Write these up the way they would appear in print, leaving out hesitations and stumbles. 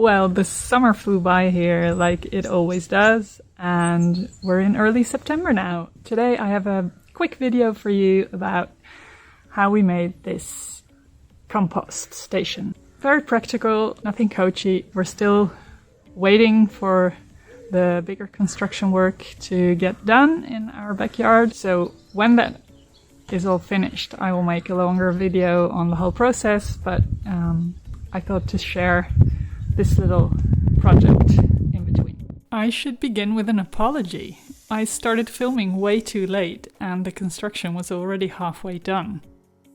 Well, the summer flew by here like it always does, and we're in early September now. Today I have a quick video for you about how we made this compost station. Very practical, nothing coachy. We're still waiting for the bigger construction work to get done in our backyard. So when that is all finished, I will make a longer video on the whole process, but I thought to share this little project in between. I should begin with an apology. I started filming way too late and the construction was already halfway done.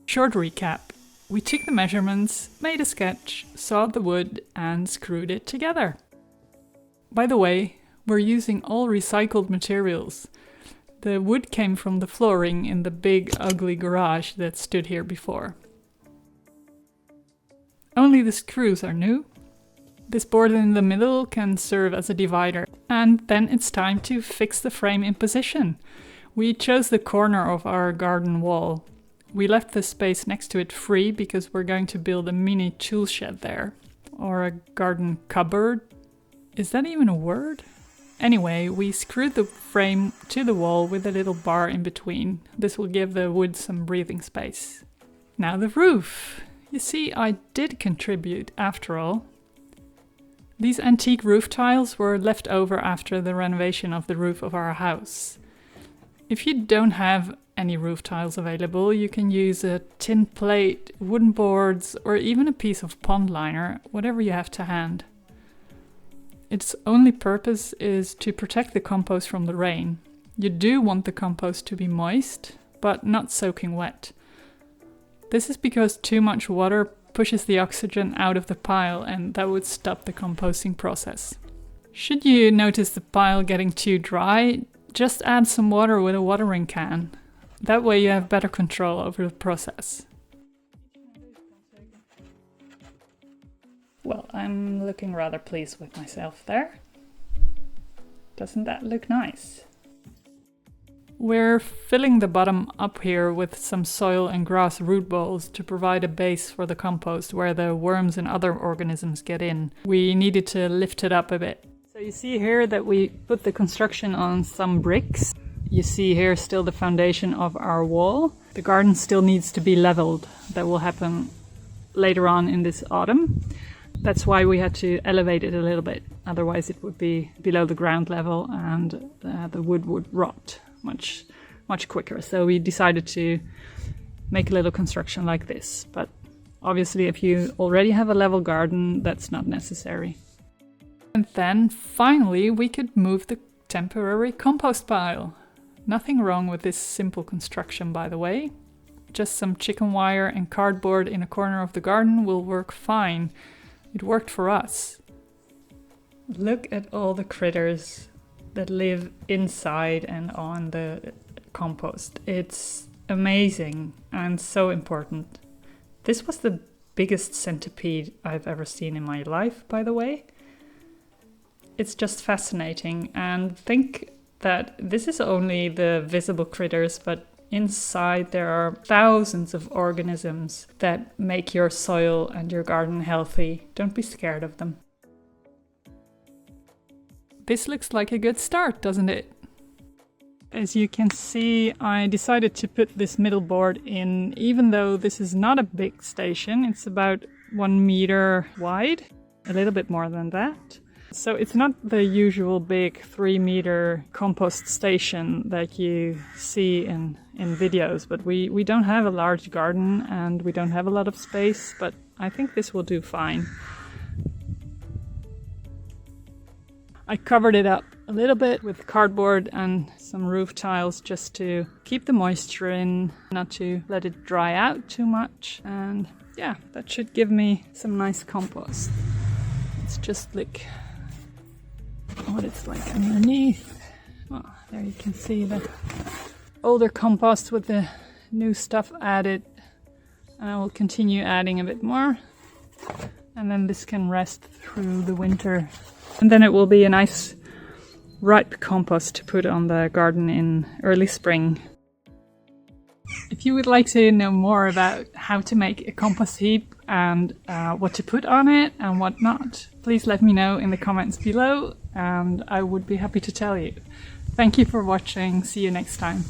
Short recap. We took the measurements, made a sketch, sawed the wood and screwed it together. By the way, we're using all recycled materials. The wood came from the flooring in the big ugly garage that stood here before. Only the screws are new. This board in the middle can serve as a divider. And then it's time to fix the frame in position. We chose the corner of our garden wall. We left the space next to it free because we're going to build a mini tool shed there. Or a garden cupboard. Is that even a word? Anyway, we screwed the frame to the wall with a little bar in between. This will give the wood some breathing space. Now the roof. You see, I did contribute after all. These antique roof tiles were left over after the renovation of the roof of our house. If you don't have any roof tiles available, you can use a tin plate, wooden boards, or even a piece of pond liner, whatever you have to hand. Its only purpose is to protect the compost from the rain. You do want the compost to be moist, but not soaking wet. This is because too much water pushes the oxygen out of the pile and that would stop the composting process. Should you notice the pile getting too dry, just add some water with a watering can. That way you have better control over the process. Well, I'm looking rather pleased with myself there. Doesn't that look nice? We're filling the bottom up here with some soil and grass root balls to provide a base for the compost where the worms and other organisms get in. We needed to lift it up a bit. So you see here that we put the construction on some bricks. You see here still the foundation of our wall. The garden still needs to be leveled. That will happen later on in this autumn. That's why we had to elevate it a little bit. Otherwise it would be below the ground level and the wood would rot much quicker. So we decided to make a little construction like this. But obviously if you already have a level garden, that's not necessary. And then finally we could move the temporary compost pile. Nothing wrong with this simple construction, by the way. Just some chicken wire and cardboard in a corner of the garden will work fine. It worked for us. Look at all the critters that live inside and on the compost. It's amazing and so important. This was the biggest centipede I've ever seen in my life, by the way. It's just fascinating, and think that this is only the visible critters, but inside there are thousands of organisms that make your soil and your garden healthy. Don't be scared of them. This looks like a good start, doesn't it? As you can see, I decided to put this middle board in, even though this is not a big station. It's about 1 meter wide, a little bit more than that. So it's not the usual big 3-meter compost station that you see in videos, but we don't have a large garden and we don't have a lot of space, but I think this will do fine. I covered it up a little bit with cardboard and some roof tiles just to keep the moisture in, not to let it dry out too much. And yeah, that should give me some nice compost. Let's just look what it's like underneath. Oh, there you can see the older compost with the new stuff added. And I will continue adding a bit more. And then this can rest through the winter. And then it will be a nice ripe compost to put on the garden in early spring. If you would like to know more about how to make a compost heap, and what to put on it and what not, please let me know in the comments below and I would be happy to tell you. Thank you for watching. See you next time.